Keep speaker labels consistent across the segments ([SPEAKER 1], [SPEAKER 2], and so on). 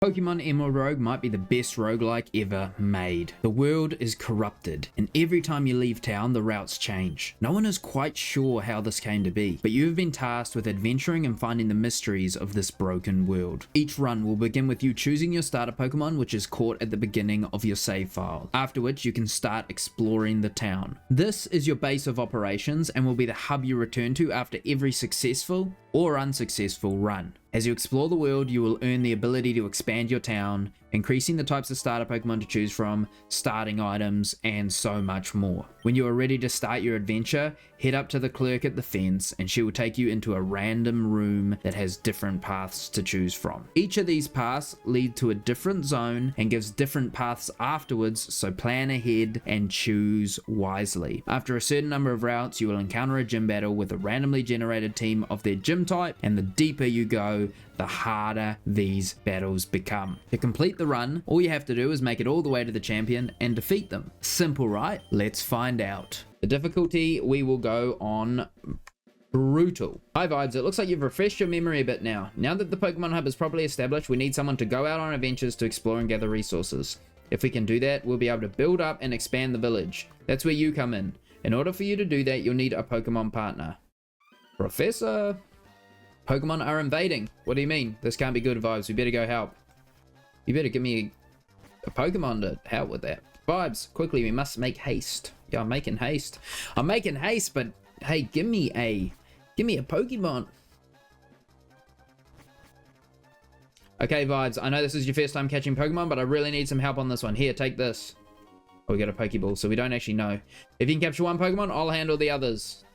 [SPEAKER 1] Pokemon Emerald Rogue might be the best roguelike ever made. The world is corrupted, and every time you leave town, the routes change. No one is quite sure how this came to be, but you have been tasked with adventuring and finding the mysteries of this broken world. Each run will begin with you choosing your starter Pokemon, which is caught at the beginning of your save file, after which you can start exploring the town. This is your base of operations and will be the hub you return to after every successful or unsuccessful run. As you explore the world, you will earn the ability to expand your town, increasing the types of starter Pokemon to choose from, starting items, and so much more. When you are ready to start your adventure, head up to the clerk at the fence and she will take you into a random room that has different paths to choose from. Each of these paths lead to a different zone and gives different paths afterwards, so plan ahead and choose wisely. After a certain number of routes, you will encounter a gym battle with a randomly generated team of their gym type, and the deeper you go, the harder these battles become. To complete the run, all you have to do is make it all the way to the champion and defeat them. Simple, right? Let's find out. The difficulty, we will go on brutal. Hi Vibes, it looks like you've refreshed your memory a bit now. Now that the Pokemon Hub is properly established, we need someone to go out on adventures to explore and gather resources. If we can do that, we'll be able to build up and expand the village. That's where you come in. In order for you to do that, you'll need a Pokemon partner. Professor! Pokemon are invading. What do you mean? This can't be good, Vibes. We better go help. You better give me a Pokemon to help with that. Vibes, quickly, we must make haste. Yeah, I'm making haste. I'm making haste, but hey, give me a Pokemon. Okay, Vibes, I know this is your first time catching Pokemon, but I really need some help on this one. Here, take this. Oh, we got a Pokeball, so we don't actually know. If you can capture one Pokemon, I'll handle the others.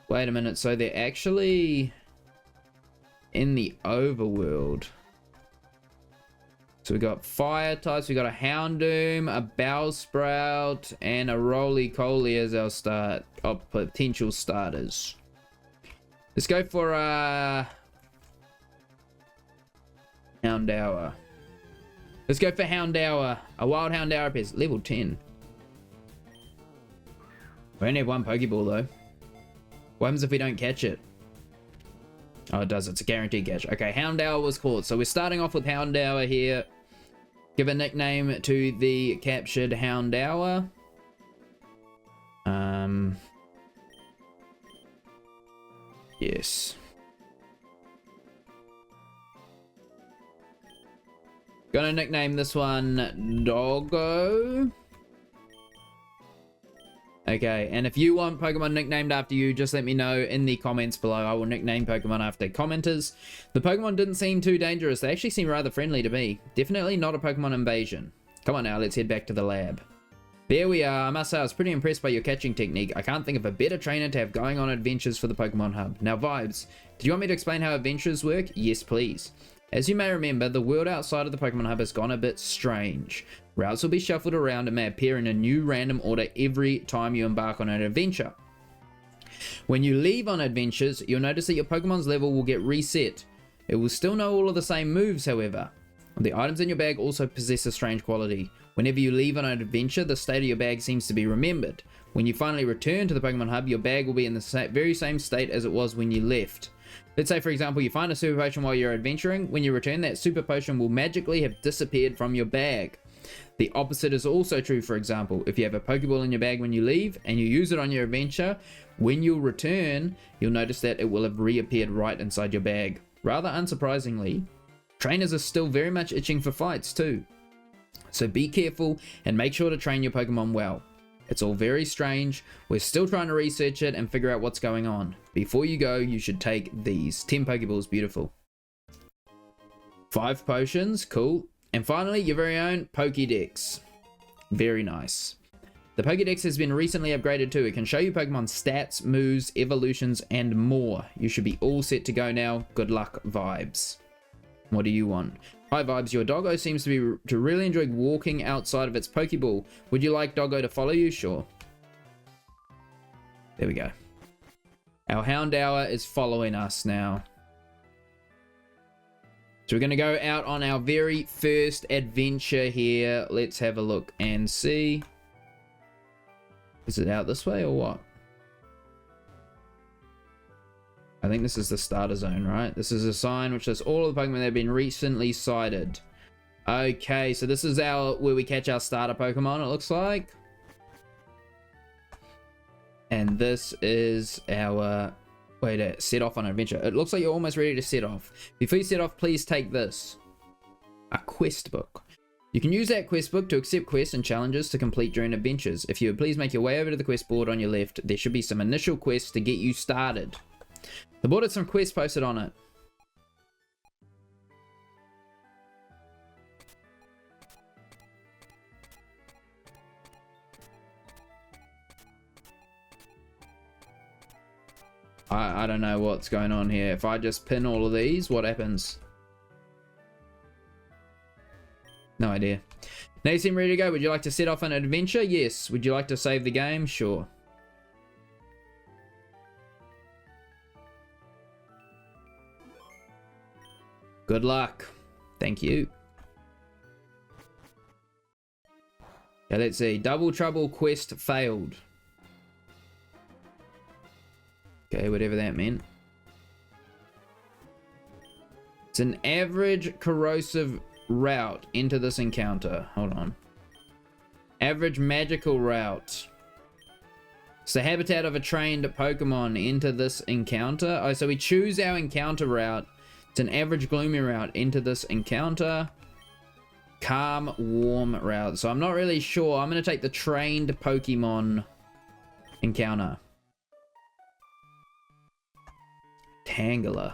[SPEAKER 1] Wait a minute, so they're actually in the overworld. So we got fire types, we got a Houndoom, a Bellsprout, and a Roly-Coly as our potential starters. Let's go for Houndour. Let's go for Houndour. A wild Houndour appears level 10. We only have one Pokeball though. What happens if we don't catch it? Oh, it does. It's a guaranteed catch. Okay, Houndour was caught. So we're starting off with Houndour here. Give a nickname to the captured Houndour. Yes. Gonna nickname this one Doggo. Okay, and if you want Pokemon nicknamed after you, just let me know in the comments below. I will nickname Pokemon after commenters. The Pokemon didn't seem too dangerous. They actually seem rather friendly to me. Definitely not a Pokemon invasion. Come on now, let's head back to the lab. There we are. I must say I was pretty impressed by your catching technique. I can't think of a better trainer to have going on adventures for the Pokemon Hub. Now Vibes, do you want me to explain how adventures work? Yes, please. As you may remember, the world outside of the Pokemon Hub has gone a bit strange. Routes will be shuffled around and may appear in a new random order every time you embark on an adventure. When you leave on adventures, you'll notice that your Pokemon's level will get reset. It will still know all of the same moves, however. The items in your bag also possess a strange quality. Whenever you leave on an adventure, the state of your bag seems to be remembered. When you finally return to the Pokemon Hub, your bag will be in the very same state as it was when you left. Let's say, for example, you find a Super Potion while you're adventuring. When you return, that Super Potion will magically have disappeared from your bag. The opposite is also true, for example. If you have a Pokeball in your bag when you leave, and you use it on your adventure, when you return, you'll notice that it will have reappeared right inside your bag. Rather unsurprisingly, trainers are still very much itching for fights too. So be careful and make sure to train your Pokemon well. It's all very strange. We're still trying to research it and figure out what's going on. Before you go, you should take these. 10 Pokeballs, beautiful. 5 potions, cool. And finally, your very own Pokédex. Very nice. The Pokédex has been recently upgraded too. It can show you Pokemon's stats, moves, evolutions, and more. You should be all set to go now. Good luck, Vibes. What do you want? Hi Vibes, your doggo seems to really enjoy walking outside of its Pokeball. Would you like doggo to follow you? Sure. There we go. Our Houndour is following us now. So we're going to go out on our very first adventure here. Let's have a look and see. Is it out this way or what? I think this is the starter zone, right? This is a sign which says all of the Pokemon that have been recently sighted. Okay, so this is where we catch our starter Pokemon, it looks like. And this is our way to set off on an adventure. It looks like you're almost ready to set off. Before you set off, please take this. A quest book. You can use that quest book to accept quests and challenges to complete during adventures. If you would please make your way over to the quest board on your left, there should be some initial quests to get you started. The board had some quests posted on it. I don't know what's going on here. If I just pin all of these, what happens? No idea. Now you seem ready to go. Would you like to set off on an adventure? Yes. Would you like to save the game? Sure. Good luck. Thank you. Okay, let's see. Double Trouble quest failed. Okay, whatever that meant. It's an average corrosive route into this encounter. Hold on. Average magical route. It's the habitat of a trained Pokemon into this encounter. Oh, so we choose our encounter route. It's an average gloomy route into this encounter. Calm, warm route. So I'm not really sure. I'm going to take the trained Pokemon encounter. Tangela.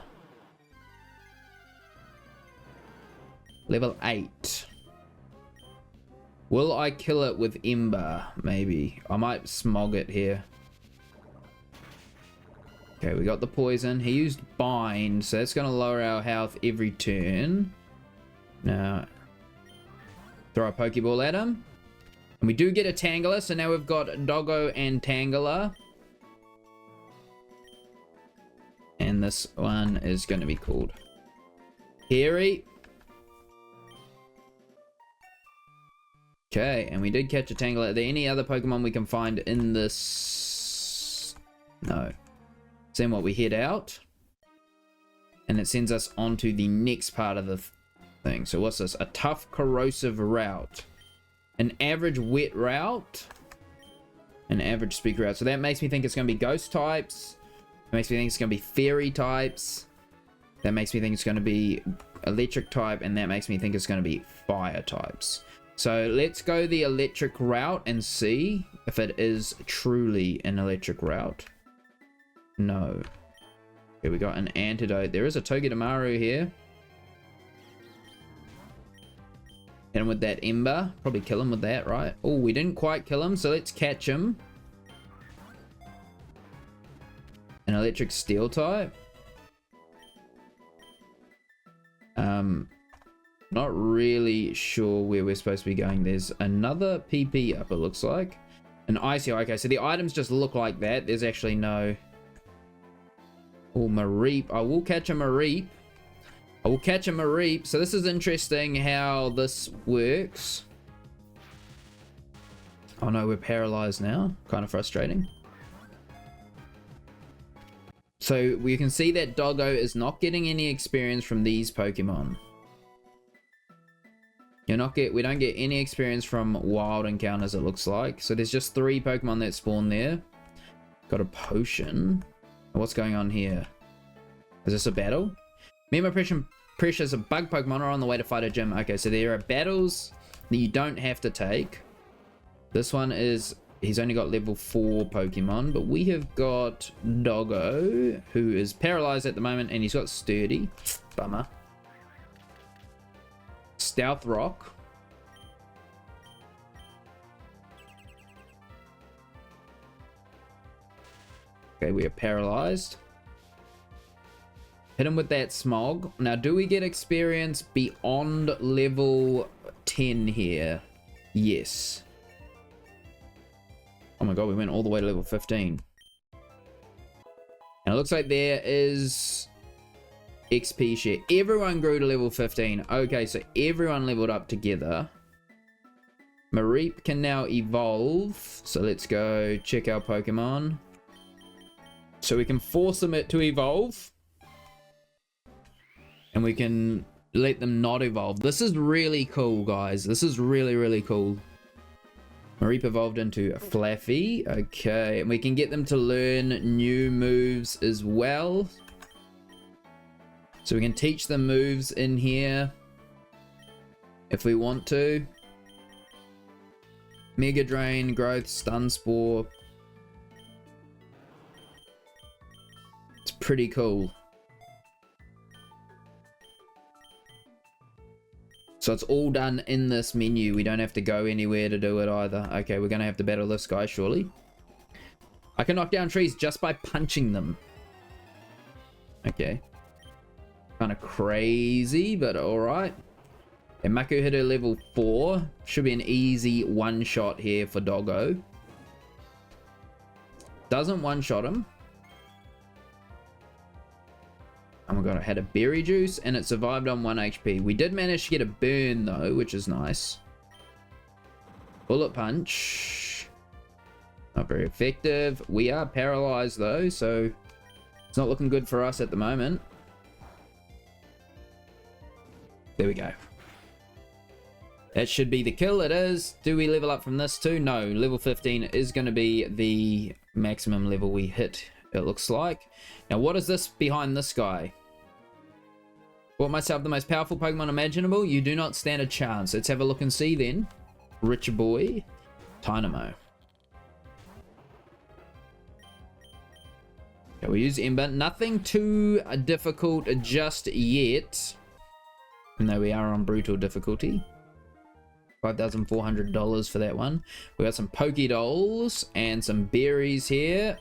[SPEAKER 1] Level 8. Will I kill it with Ember? Maybe. I might smog it here. Okay, we got the poison. He used Bind, so that's going to lower our health every turn. Now, throw a Pokeball at him. And we do get a Tangela, so now we've got Doggo and Tangela. And this one is going to be called Harry. Okay, and we did catch a Tangela. Are there any other Pokemon we can find in this? No. So then what, we head out. And it sends us onto the next part of the thing. So what's this? A tough corrosive route. An average wet route. An average speak route. So that makes me think it's going to be ghost types. It makes me think it's going to be fairy types. That makes me think it's going to be electric type. And that makes me think it's going to be fire types. So let's go the electric route and see if it is truly an electric route. No. Okay, we got an antidote. There is a Togedemaru here. Hit him with that Ember. Probably kill him with that, right? Oh, we didn't quite kill him, so let's catch him. An electric steel type. Not really sure where we're supposed to be going. There's another PP up, it looks like. An icy. Okay, so the items just look like that. There's actually no... Oh, Mareep. I will catch a Mareep. I will catch a Mareep. So this is interesting how this works. Oh no, we're paralyzed now. Kind of frustrating. So we can see that Doggo is not getting any experience from these Pokemon. We don't get any experience from wild encounters, it looks like. So there's just 3 Pokemon that spawn there. Got a potion. What's going on here? Is this a battle? Me and my precious bug Pokemon are on the way to fight a gym. Okay, so there are battles that you don't have to take. This one is... He's only got level 4 Pokemon, but we have got Doggo, who is paralyzed at the moment, and he's got Sturdy. Bummer. Stealth Rock. Okay, we are paralyzed. Hit him with that Smog. Now, do we get experience beyond level 10 here? Yes. Oh my god, we went all the way to level 15. And it looks like there is XP share. Everyone grew to level 15. Okay, so everyone leveled up together. Mareep can now evolve. So let's go check our Pokemon. So we can force them to evolve. And we can let them not evolve. This is really cool, guys. This is really, really cool. Mareep evolved into a Flaffy. Okay, and we can get them to learn new moves as well. So we can teach them moves in here if we want to. Mega Drain, Growth, Stun Spore. It's pretty cool. So it's all done in this menu. We don't have to go anywhere to do it either. Okay, we're going to have to battle this guy, surely. I can knock down trees just by punching them. Okay. Kind of crazy, but alright. And Makuhita level 4. Should be an easy one-shot here for Doggo. Doesn't one-shot him. Oh my god, it had a berry juice and it survived on 1 HP. We did manage to get a burn though, which is nice. Bullet punch. Not very effective. We are paralyzed though, so it's not looking good for us at the moment. There we go. That should be the kill. It is. Do we level up from this too? No. Level 15 is going to be the maximum level we hit, it looks like. Now, what is this behind this guy? Bought myself the most powerful Pokemon imaginable. You do not stand a chance. Let's have a look and see then. Rich boy. Dynamo. Okay, we use Ember. Nothing too difficult just yet. Even though we are on brutal difficulty. $5,400 for that one. We got some Pokédolls and some berries here.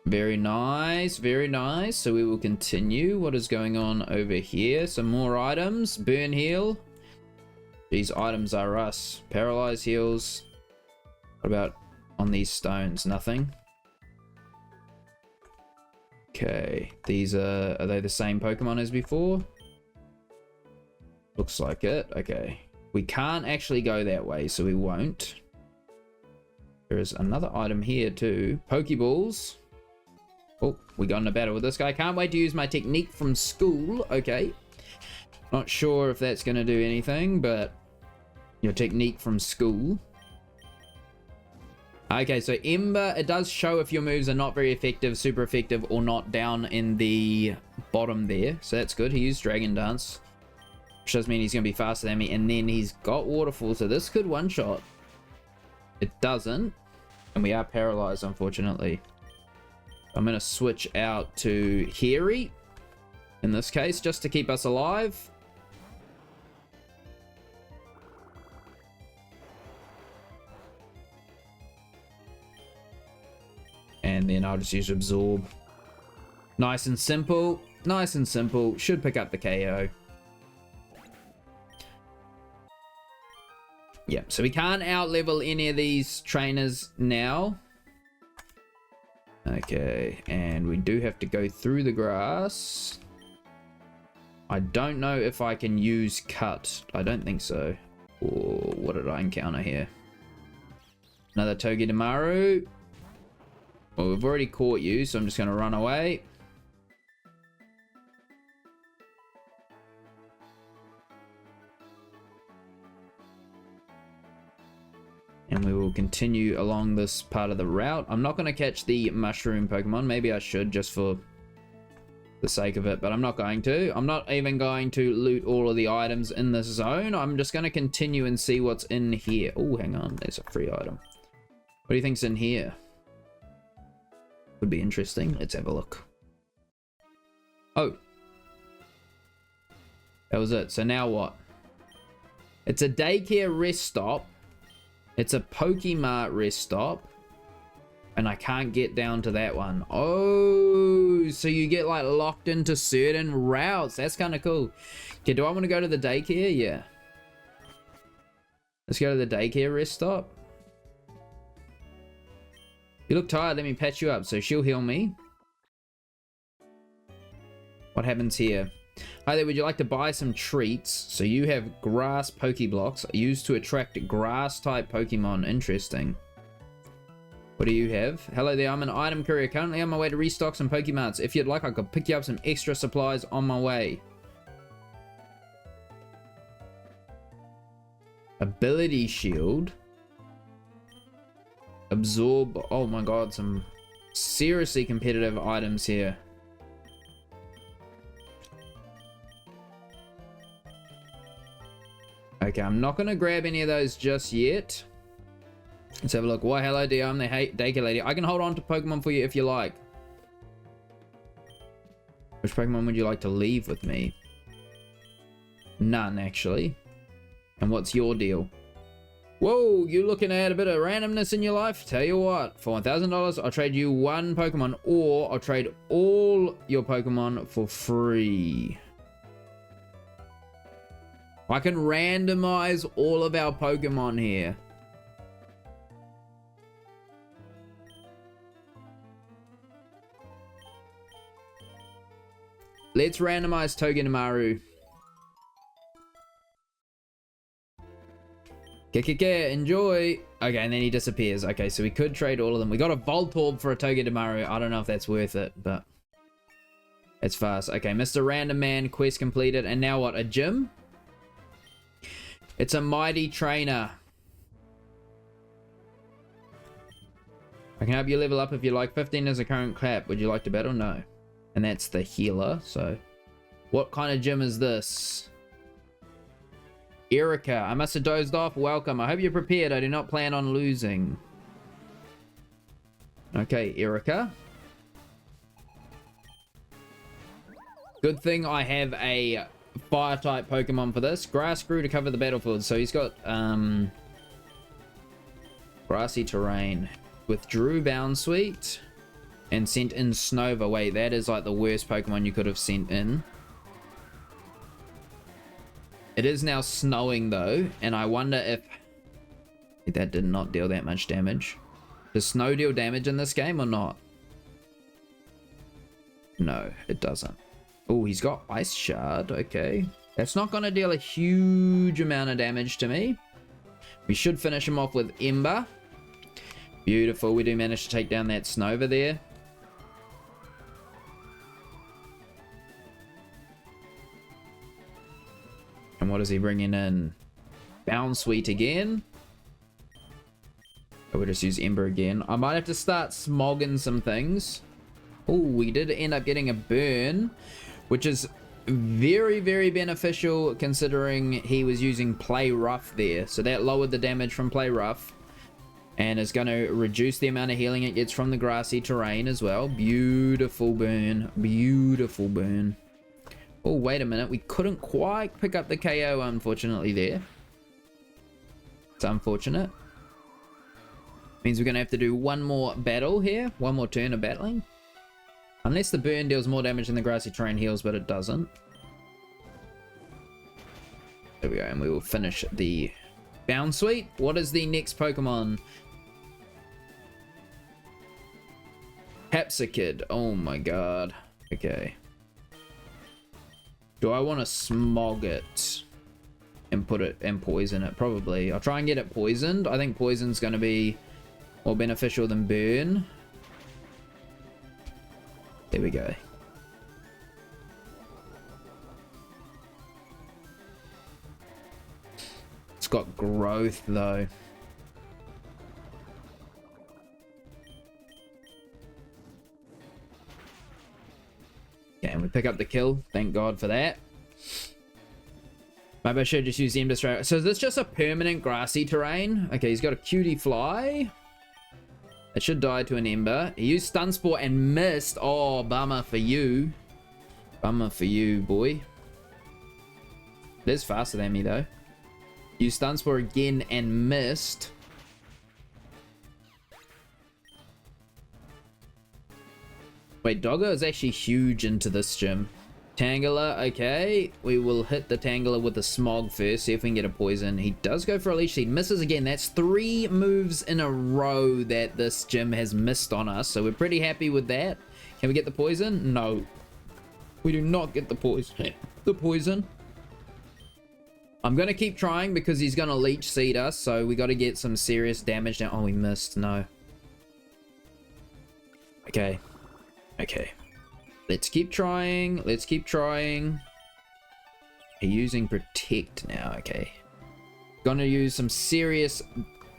[SPEAKER 1] Very nice, very nice. So we will continue. What is going on over here? Some more items. Burn heal. These items are us. Paralyze heals. What about on these stones? Nothing. Okay. These are they the same Pokemon as before? Looks like it. Okay. We can't actually go that way, so we won't. There is another item here too. Pokeballs. Oh, we got in a battle with this guy. Can't wait to use my technique from school. Okay. Not sure if that's going to do anything, but your technique from school. Okay, so Ember, it does show if your moves are not very effective, super effective, or not down in the bottom there. So that's good. He used Dragon Dance, which does mean he's going to be faster than me. And then he's got Waterfall, so this could one-shot. It doesn't. And we are paralyzed, unfortunately. I'm going to switch out to Hairy, in this case, just to keep us alive. And then I'll just use Absorb. Nice and simple. Nice and simple. Should pick up the KO. Yeah, so we can't out-level any of these trainers now. Okay, and we do have to go through the grass. I don't know if I can use Cut. I don't think so. Or what did I encounter here? Another Togedemaru. Well, we've already caught you, so I'm just going to run away. And we will continue along this part of the route. I'm not going to catch the mushroom Pokemon. Maybe I should, just for the sake of it, but I'm not going to. I'm not even going to loot all of the items in this zone. I'm just going to continue and see what's in here. Oh, hang on. There's a free item. What do you think's in here? Could be interesting. Let's have a look. Oh. That was it. So now what? It's a daycare rest stop. It's a Pokemart rest stop. And I can't get down to that one. Oh, so you get like locked into certain routes. That's kind of cool. Okay, do I want to go to the daycare? Yeah. Let's go to the daycare rest stop. You look tired. Let me patch you up. So she'll heal me. What happens here? Hi there, would you like to buy some treats? So you have grass Pokeblocks used to attract grass type Pokemon. Interesting. What do you have? Hello there, I'm an item courier. Currently on my way to restock some Pokemon's. If you'd like, I could pick you up some extra supplies on my way. Ability shield. Absorb. Oh my god, some seriously competitive items here. Okay, I'm not going to grab any of those just yet. Let's have a look. Why, hello dear, I'm the daycare lady. I can hold on to Pokemon for you if you like. Which Pokemon would you like to leave with me? None, actually. And what's your deal? Whoa, you looking at a bit of randomness in your life? Tell you what, for $1,000, I'll trade you one Pokemon, or I'll trade all your Pokemon for free. I can randomize all of our Pokemon here. Let's randomize Togedemaru. Enjoy. Okay, and then he disappears. Okay, so we could trade all of them. We got a Voltorb for a Togedemaru. I don't know if that's worth it, but it's fast. Okay, Mr. Random Man, quest completed. And now what? A gym? It's a mighty trainer. I can help you level up if you like. 15 is a current cap. Would you like to battle? No. And that's the healer, so... What kind of gym is this? Erica, I must have dozed off. Welcome. I hope you're prepared. I do not plan on losing. Okay, Erica. Good thing I have a fire-type Pokemon for this. Grass grew to cover the battlefield, so he's got grassy terrain. Withdrew Bounsweet and sent in Snova. Wait, that is like the worst Pokemon you could have sent in. It is now snowing though, and I wonder if that did not deal that much damage. Does snow deal damage in this game or not? No, it doesn't. Oh, he's got Ice Shard. Okay, that's not going to deal a huge amount of damage to me. We should finish him off with Ember. Beautiful. We do manage to take down that Snova there. And what is he bringing in? Bounsweet again. I would just use Ember again. I might have to start smogging some things. Oh, we did end up getting a burn, which is very, very beneficial considering he was using Play Rough there. So that lowered the damage from Play Rough and is going to reduce the amount of healing it gets from the grassy terrain as well. Beautiful burn. Beautiful burn. Oh, wait a minute. We couldn't quite pick up the KO, unfortunately, there. It's unfortunate. Means we're going to have to do one more battle here. One more turn of battling. Unless the burn deals more damage than the grassy terrain heals, but it doesn't. There we go, and we will finish the Bounsweet. What is the next Pokemon? Capsicid. Oh my god. Okay. Do I want to smog it and put it and poison it? Probably. I'll try and get it poisoned. I think poison's going to be more beneficial than burn. There we go. It's got growth though. Yeah, and we pick up the kill. Thank God for that. Maybe I should just use Ember straight. So is this just a permanent grassy terrain? Okay, he's got a cutie fly. It should die to an Ember. He used Stun Spore and missed. Oh, bummer for you. Bummer for you, boy. It is faster than me, though. Used Stun Spore again and missed. Wait, Doggo is actually huge into this gym. Tangela, okay. We will hit the Tangela with the Smog first, see if we can get a poison. He does go for a Leech Seed, misses again. That's 3 moves in a row that this gym has missed on us, so we're pretty happy with that. Can we get the poison? No. We do not get the poison. The poison. I'm going to keep trying because he's going to Leech Seed us, so we got to get some serious damage now. Oh, we missed. No. Okay. Okay. Let's keep trying. Let's keep trying. Using protect now. Okay. Gonna use some serious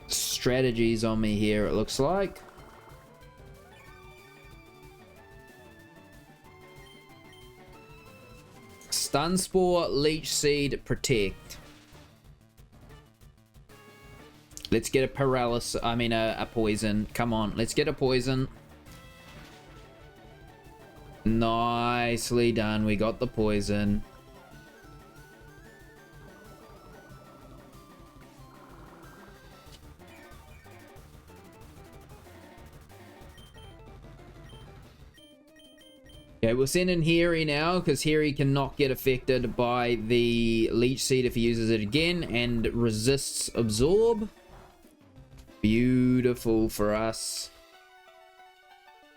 [SPEAKER 1] strategies on me here, it looks like. Stun Spore, Leech Seed, Protect. Let's get a paralysis. I mean, a poison. Come on, let's get a poison. Nicely done. We got the poison. Okay, we'll send in Harry now, because Harry cannot get affected by the Leech Seed if he uses it again, and resists Absorb. Beautiful for us.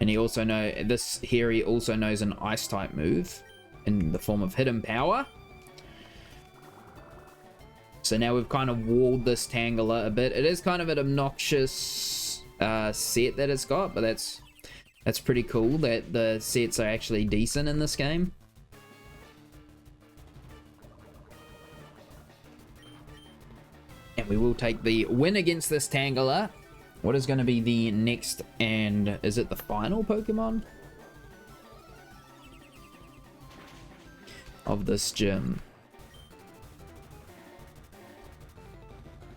[SPEAKER 1] And he also this Harry also knows an Ice type move in the form of Hidden Power. So now we've kind of walled this Tangela a bit. It is kind of an obnoxious set that it's got, but that's pretty cool that the sets are actually decent in this game. And we will take the win against this Tangela. What is going to be the next, and is it the final Pokemon of this gym?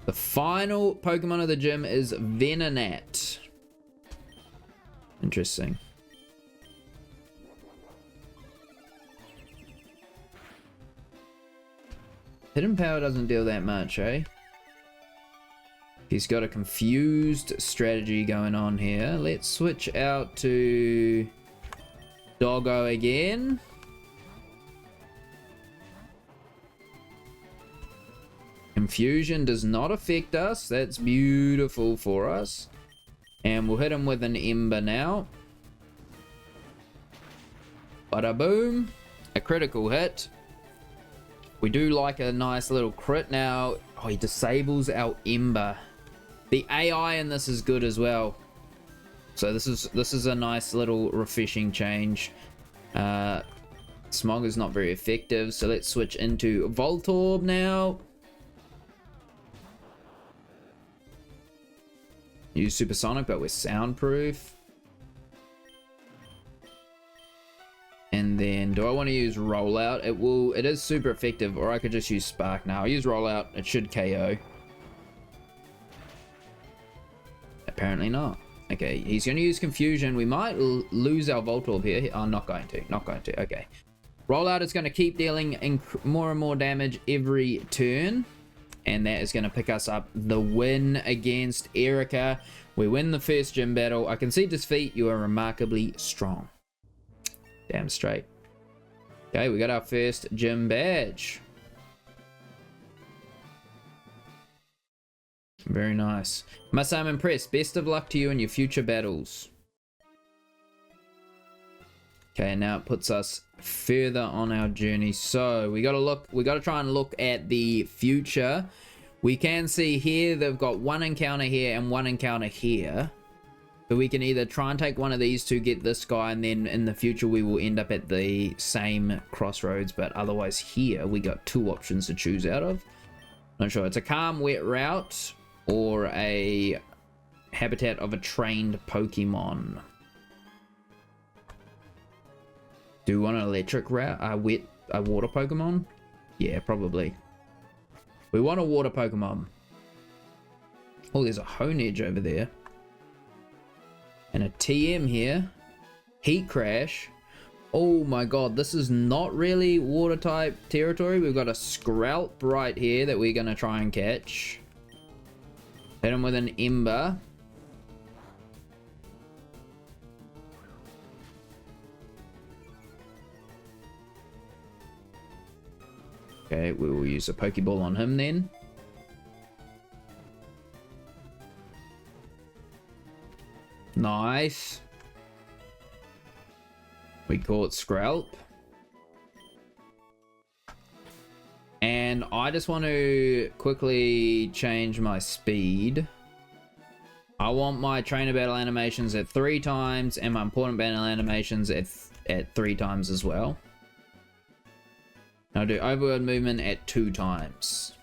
[SPEAKER 1] The final Pokemon of the gym is Venonat. Interesting. Hidden Power doesn't deal that much, eh? He's got a confused strategy going on here. Let's switch out to Doggo again. Confusion does not affect us. That's beautiful for us. And we'll hit him with an Ember now. Bada boom. A critical hit. We do like a nice little crit now. Oh, he disables our Ember. The AI in this is good as well. So this is a nice little refreshing change. Smog is not very effective, so let's switch into Voltorb now. Use Supersonic, but we're soundproof. And then, do I want to use Rollout? It is super effective, or I could just use Spark now. I'll use Rollout, it should KO. Apparently not. Okay, he's going to use Confusion. We might lose our Voltorb here. Oh, not going to. Okay. Rollout is going to keep dealing more and more damage every turn. And that is going to pick us up the win against Erica. We win the first gym battle. I concede defeat. You are remarkably strong. Damn straight. Okay, we got our first gym badge. Very nice. Must say I'm impressed. Best of luck to you in your future battles. Okay, now it puts us further on our journey. So we gotta try and look at the future. We can see here they've got one encounter here and one encounter here. So we can either try and take one of these to get this guy, and then in the future we will end up at the same crossroads. But otherwise here we got two options to choose out of. Not sure. It's a calm wet route or a habitat of a trained Pokemon. Do we want an electric route? A water Pokemon? Yeah, probably. We want a water Pokemon. Oh, there's a Honedge over there. And a TM here. Heat Crash. Oh my god, this is not really water type territory. We've got a Skrelp right here that we're going to try and catch. Hit him with an Ember. Okay, we will use a Pokeball on him then. Nice. We caught Skrelp. And I just want to quickly change my speed. I want my trainer battle animations at 3 times and my important battle animations at 3 times as well. I'll do overworld movement at 2 times.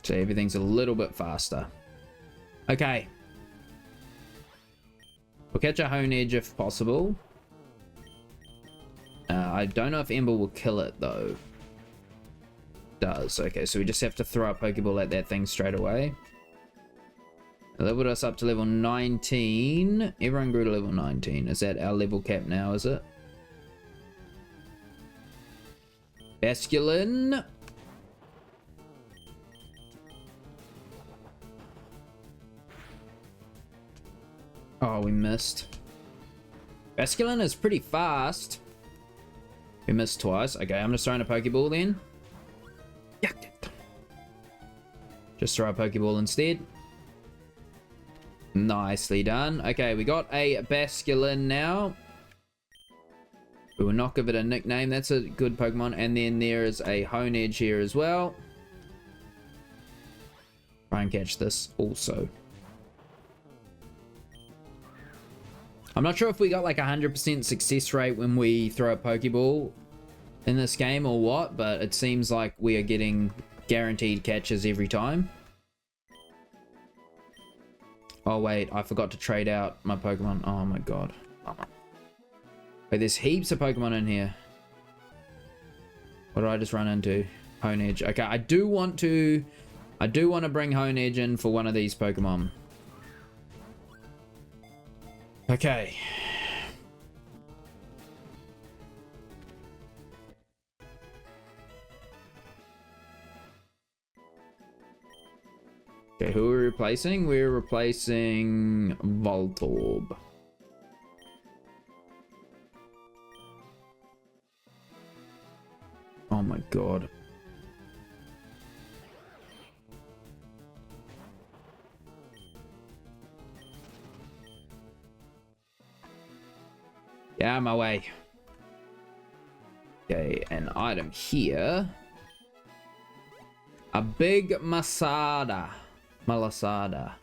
[SPEAKER 1] So everything's a little bit faster. Okay. We'll catch a Hone Edge if possible. I don't know if Ember will kill it though. Does. Okay, so we just have to throw a Pokeball at that thing straight away. It leveled us up to level 19. Everyone grew to level 19. Is that our level cap now, is it? Basculin. Oh, we missed. Basculin is pretty fast. We missed twice. Okay, I'm just throwing a Pokeball then. Just throw a Pokeball instead. Nicely done. Okay, we got a Basculin now. We will not give it a nickname. That's a good Pokemon. And then there is a Hone Edge here as well. Try and catch this also. I'm not sure if we got like 100% success rate when we throw a Pokeball in this game or what, but it seems like we are getting guaranteed catches every time. Oh wait, I forgot to trade out my Pokemon. Oh my god. Wait, there's heaps of Pokemon in here. What did I just run into? Hone Edge. Okay, I do want to bring Hone Edge in for one of these Pokemon. Okay. Okay, who are we replacing? We're replacing Voltorb. Oh my god. Get out of my way. Okay, an item here. A big Malasada. A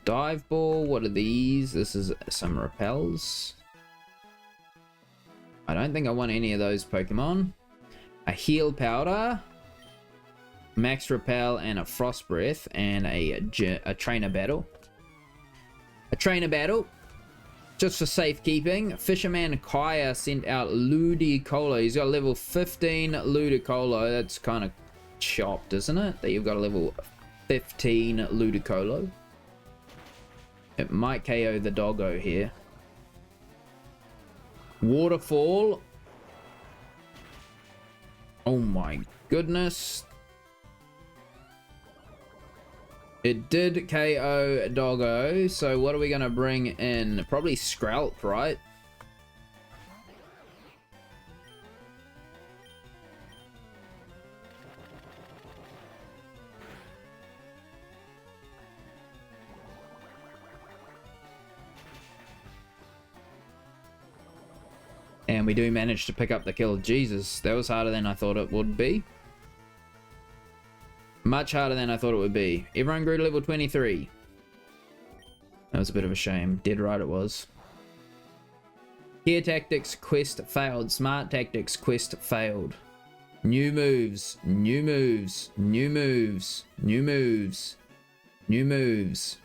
[SPEAKER 1] dive ball. What are these? This is some repels. I don't think I want any of those Pokemon. A heal powder. Max repel and a frost breath and a trainer battle. A trainer battle. Just for safekeeping. Fisherman Kaya sent out Ludicolo. He's got a level 15 Ludicolo. That's kind of chopped, isn't it? That you've got a level 15 Ludicolo. It might KO the doggo here. Waterfall. Oh my goodness. It did KO doggo. So what are we going to bring in? Probably Skrelp, right? And we do manage to pick up the kill. Jesus, that was harder than I thought it would be. Much harder than I thought it would be. Everyone grew to level 23. That was a bit of a shame. Dead right it was. Care Tactics quest failed. Smart Tactics quest failed. New moves. New moves. New moves. New moves. New moves.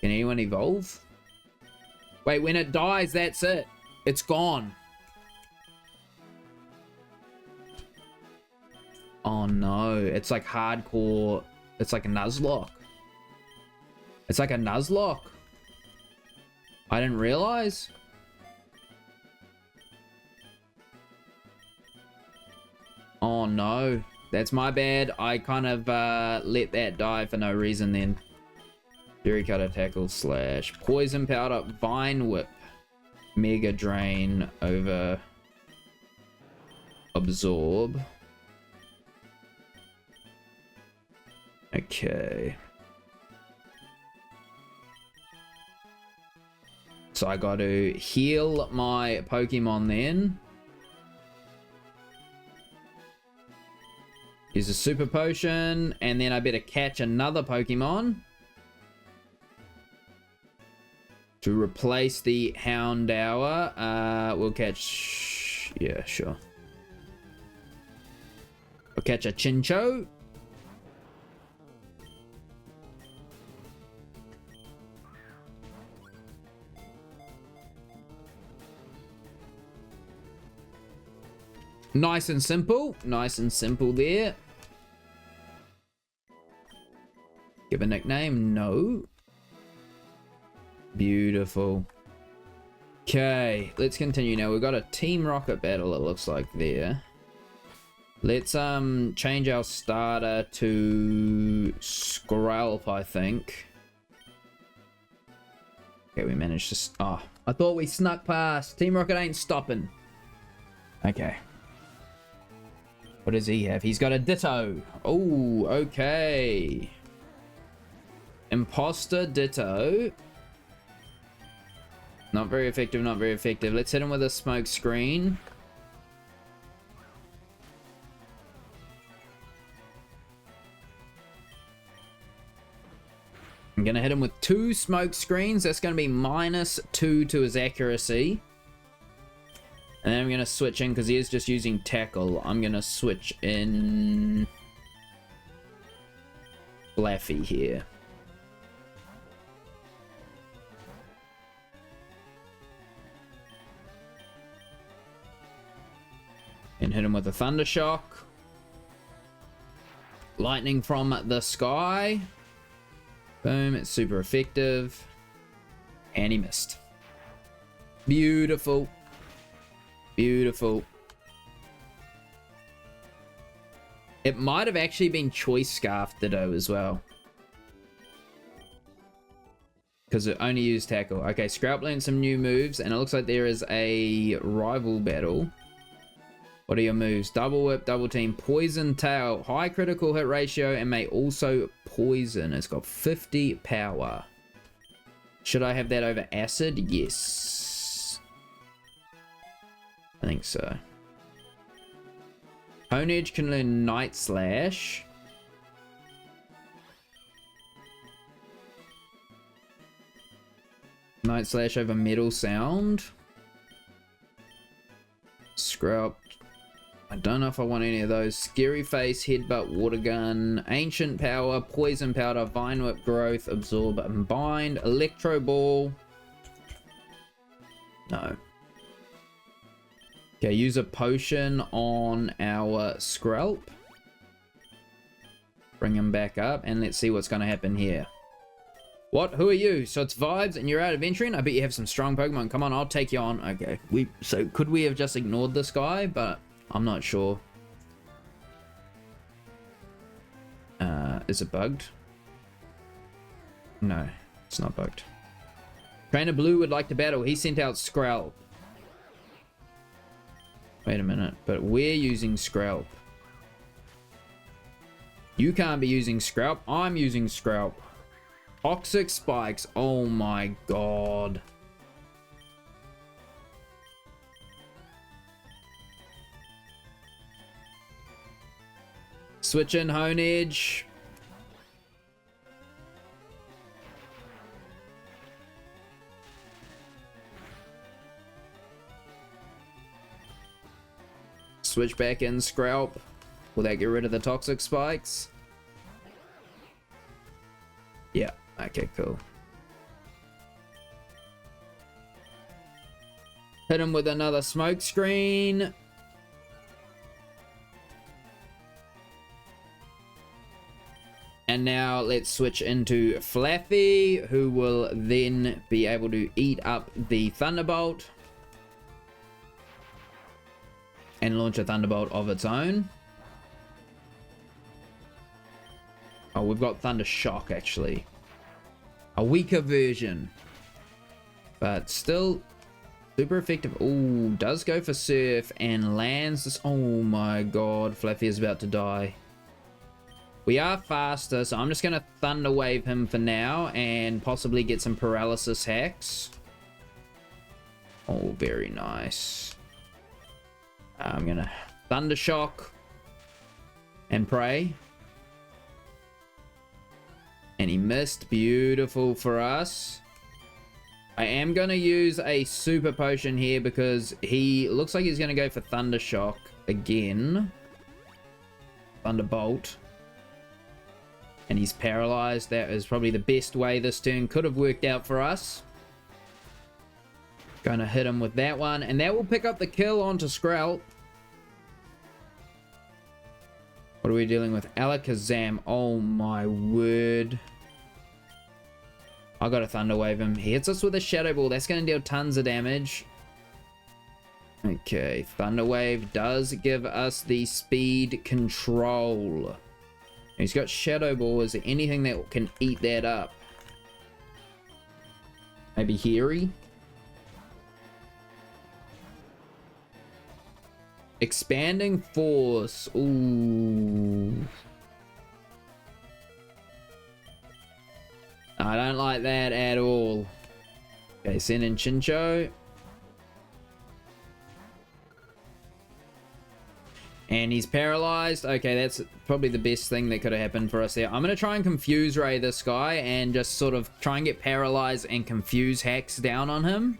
[SPEAKER 1] Can anyone evolve? Wait, when it dies, that's it. It's gone. Oh no, it's like hardcore. It's like a Nuzlocke. It's like a Nuzlocke. I didn't realize. Oh no, that's my bad. I kind of let that die for no reason then. Fury Cutter, Tackle, Slash, Poison Powder, Vine Whip, Mega Drain over Absorb. Okay. So I got to heal my Pokemon then. Use a super potion, and then I better catch another Pokemon to replace the Houndour. We'll catch... yeah, sure. We'll catch a Chinchou. Nice and simple. Nice and simple there. Give a nickname? No. Beautiful. Okay, let's continue now. We've got a Team Rocket battle, it looks like there. Let's change our starter to Skrelp, I think. Okay, we managed to... oh, I thought we snuck past. Team Rocket ain't stopping. Okay. What does he have? He's got a Ditto. Oh, okay. Imposter Ditto. Not very effective, not very effective. Let's hit him with a smoke screen. I'm going to hit him with 2 smoke screens. That's going to be -2 to his accuracy. And then I'm going to switch in, because he is just using Tackle. I'm going to switch in Flaffy here. And hit him with a Thunder Shock. Lightning from the sky. Boom, it's super effective. And he missed. Beautiful. Beautiful. It might have actually been Choice Scarf Ditto as well, because it only used Tackle. Okay, Skrelp learned some new moves, and it looks like there is a rival battle. What are your moves? Double Whip, Double Team, Poison Tail, high critical hit ratio, and may also poison. It's got 50 power. Should I have that over Acid? Yes. I think so. Honedge can learn Night Slash. Night Slash over Metal Sound. Skrelp. I don't know if I want any of those. Scary Face, Headbutt, Water Gun, Ancient Power, Poison Powder, Vine Whip, Growth, Absorb, and Bind, Electro Ball. No. Okay, use a potion on our Skrelp. Bring him back up, and let's see what's going to happen here. What? Who are you? So it's Vibes, and you're out adventuring? I bet you have some strong Pokemon. Come on, I'll take you on. Okay. So could we have just ignored this guy? But I'm not sure. Is it bugged? No, it's not bugged. Trainer Blue would like to battle. He sent out Skrelp. Wait a minute, but we're using Skrelp. You can't be using Skrelp. I'm using Skrelp. Toxic Spikes. Oh my god. Switch in Honedge. Switch back in Skrelp. Will that get rid of the Toxic Spikes? Yeah, okay, cool. Hit him with another smoke screen. And now let's switch into Flaffy, who will then be able to eat up the Thunderbolt and launch a Thunderbolt of its own. Oh, we've got Thunder Shock, actually. A weaker version. But still super effective. Oh, does go for Surf and lands this. Oh my god, Flaffy is about to die. We are faster, so I'm just going to Thunder Wave him for now and possibly get some Paralysis hacks. Oh, very nice. I'm going to Thunder Shock. And pray. And he missed. Beautiful for us. I am going to use a super potion here because he looks like he's going to go for Thunder Shock again. Thunderbolt. And he's paralyzed. That is probably the best way this turn could have worked out for us. Going to hit him with that one. And that will pick up the kill onto Sprout. What are we dealing with? Alakazam. Oh my word. I got to Thunder Wave him. He hits us with a Shadow Ball. That's going to deal tons of damage. Okay. Thunder Wave does give us the speed control. He's got Shadow Ball. Is there anything that can eat that up? Maybe Hairy? Expanding Force. Ooh. I don't like that at all. Okay, send in Chincho. And he's paralyzed. Okay, that's probably the best thing that could have happened for us there. I'm going to try and confuse Ray this guy and just sort of try and get paralyzed and confuse hacks down on him.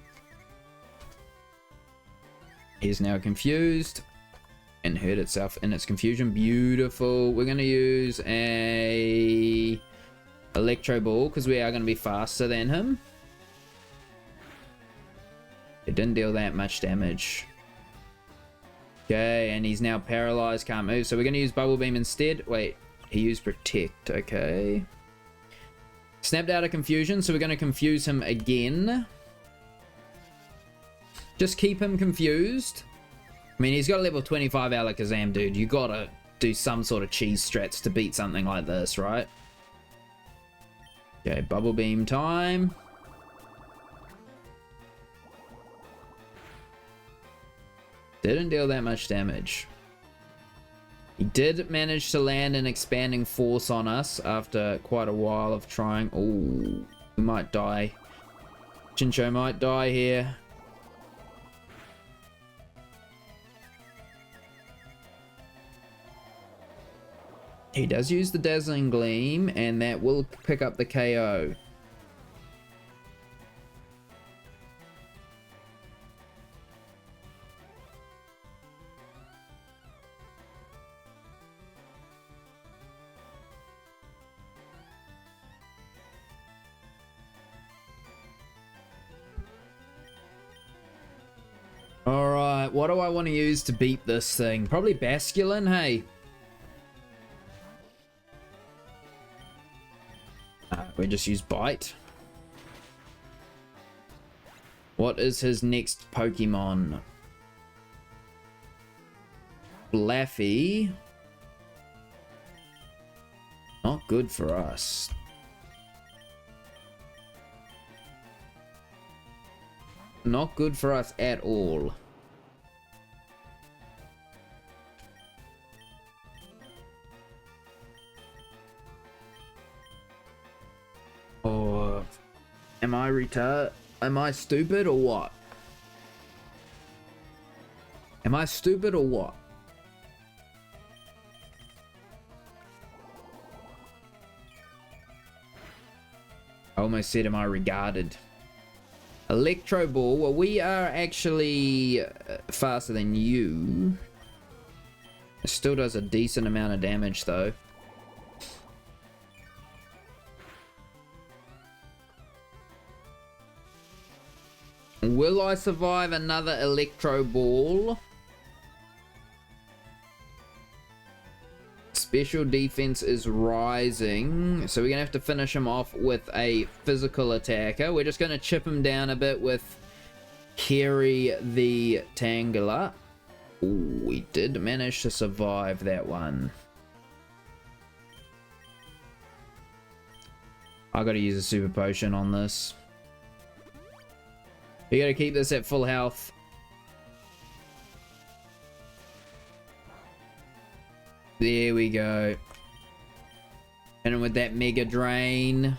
[SPEAKER 1] He's now confused and hurt itself in its confusion. Beautiful. We're going to use a Electro Ball because we are going to be faster than him. It didn't deal that much damage. Okay, and he's now paralyzed, can't move. So we're going to use Bubble Beam instead. Wait, he used Protect. Okay. Snapped out of confusion, so we're going to confuse him again. Just keep him confused. I mean, he's got a level 25 Alakazam, dude. You got to do some sort of cheese strats to beat something like this, right? Okay, Bubble Beam time. Didn't deal that much damage. He did manage to land an Expanding Force on us after quite a while of trying. Oh, we might die. Chincho might die here. He does use the Dazzling Gleam, and that will pick up the KO. Alright, what do I want to use to beat this thing? Probably Basculin, hey? We just use Bite. What is his next Pokemon? Blaffy. Not good for us. Not good for us at all. Oh, am I retarded? Am I stupid or what? Am I stupid or what? I almost said, am I regarded? Electro Ball. Well, we are actually faster than you. It still does a decent amount of damage, though. Will I survive another Electro Ball? Special defense is rising, so we're gonna have to finish him off with a physical attacker. We're just gonna chip him down a bit with Carry the Tangela. Ooh, we did manage to survive that one. I gotta use a super potion on this. We gotta keep this at full health. There we go. And with that Mega Drain.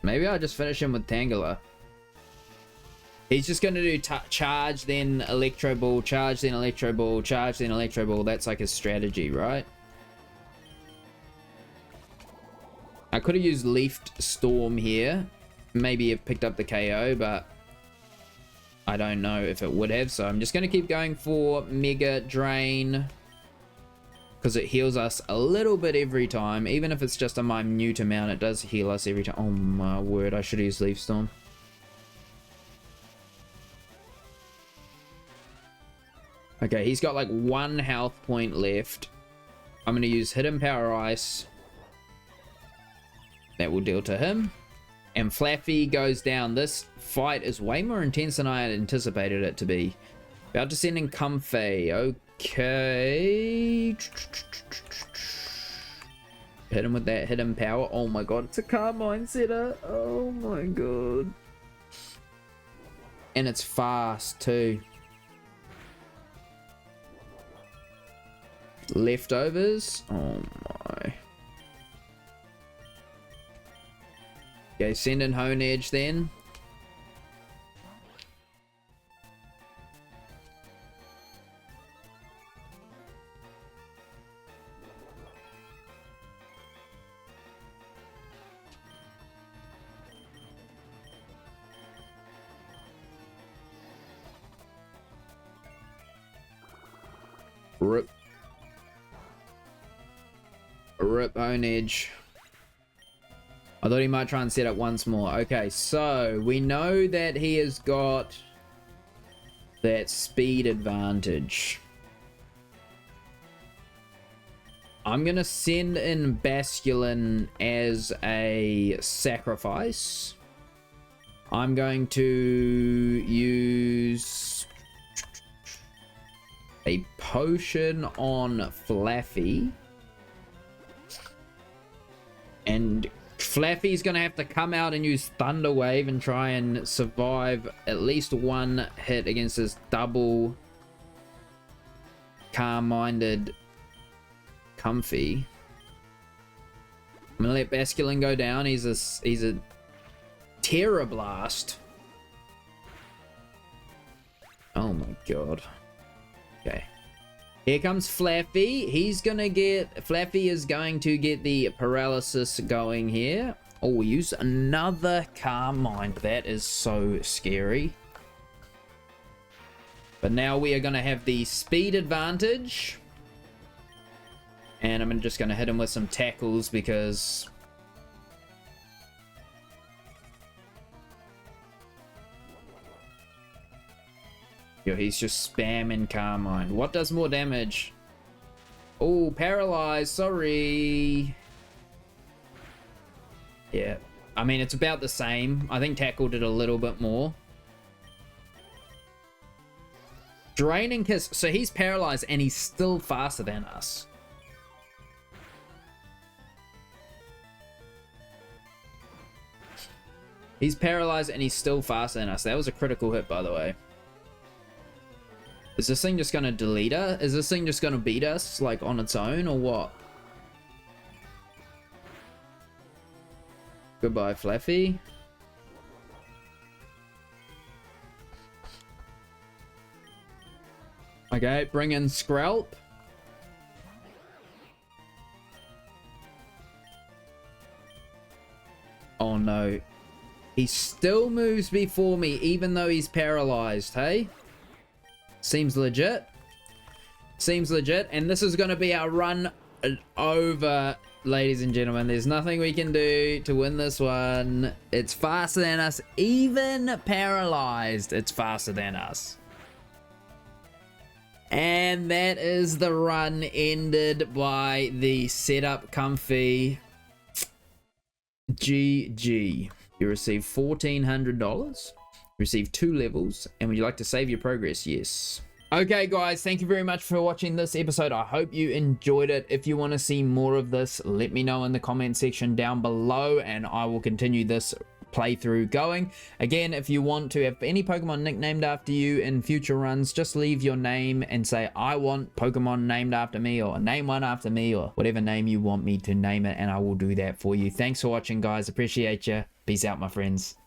[SPEAKER 1] Maybe I'll just finish him with Tangela. He's just going to do charge, then electro ball, charge, then electro ball, charge, then electro ball. That's like his strategy, right? I could have used Leafed Storm here. Maybe have picked up the KO, but I don't know if it would have. So I'm just going to keep going for Mega Drain, because it heals us a little bit every time. Even if it's just a minute amount, it does heal us every time. Oh my word, I should use Leaf Storm. Okay, he's got like 1 health point left. I'm going to use Hidden Power Ice. That will deal to him. And Flaffy goes down. This fight is way more intense than I had anticipated it to be. About to send in Comfey. Okay. Hit him with that hidden power. Oh my god, it's a Carmine setter. Oh my god. And it's fast too. Leftovers. Oh my. Okay, send in Hone Edge then. Rip. Rip Hone Edge. I thought he might try and set up once more. Okay, so we know that he has got that speed advantage. I'm going to send in Basculin as a sacrifice. I'm going to use a potion on Flaffy. And Flaffy's gonna have to come out and use Thunder Wave and try and survive at least 1 hit against this double calm-minded Comfey. I'm gonna let Basculin go down. He's a Terror Blast. Oh my god. Okay. Here comes Flaffy. Flaffy is going to get the paralysis going here. Oh, we use another Carmine. That is so scary. But now we are going to have the speed advantage. And I'm just going to hit him with some tackles because... Yo, he's just spamming Carmine. What does more damage? Oh, paralyzed. Sorry. Yeah. I mean, it's about the same. I think Tackle did a little bit more. Draining Kiss. So he's paralyzed and he's still faster than us. He's paralyzed and he's still faster than us. That was a critical hit, by the way. Is this thing just gonna delete her? Is this thing just gonna beat us, like, on its own, or what? Goodbye, Flaffy. Okay, bring in Skrelp. Oh no. He still moves before me, even though he's paralyzed, hey? Seems legit. Seems legit. And this is going to be our run over, ladies and gentlemen. There's nothing we can do to win this one. It's faster than us. Even paralyzed, it's faster than us. And that is the run ended by the setup Comfey. GG. You receive $1,400. Receive 2 levels. And would you like to save your progress? Yes. Okay guys, thank you very much for watching this episode. I hope you enjoyed it. If you want to see more of this, let me know in the comment section down below and I will continue this playthrough going. Again, if you want to have any Pokemon nicknamed after you in future runs, just leave your name and say I want Pokemon named after me, or name one after me, or whatever name you want me to name it, and I will do that for you. Thanks for watching guys, appreciate you. Peace out my friends.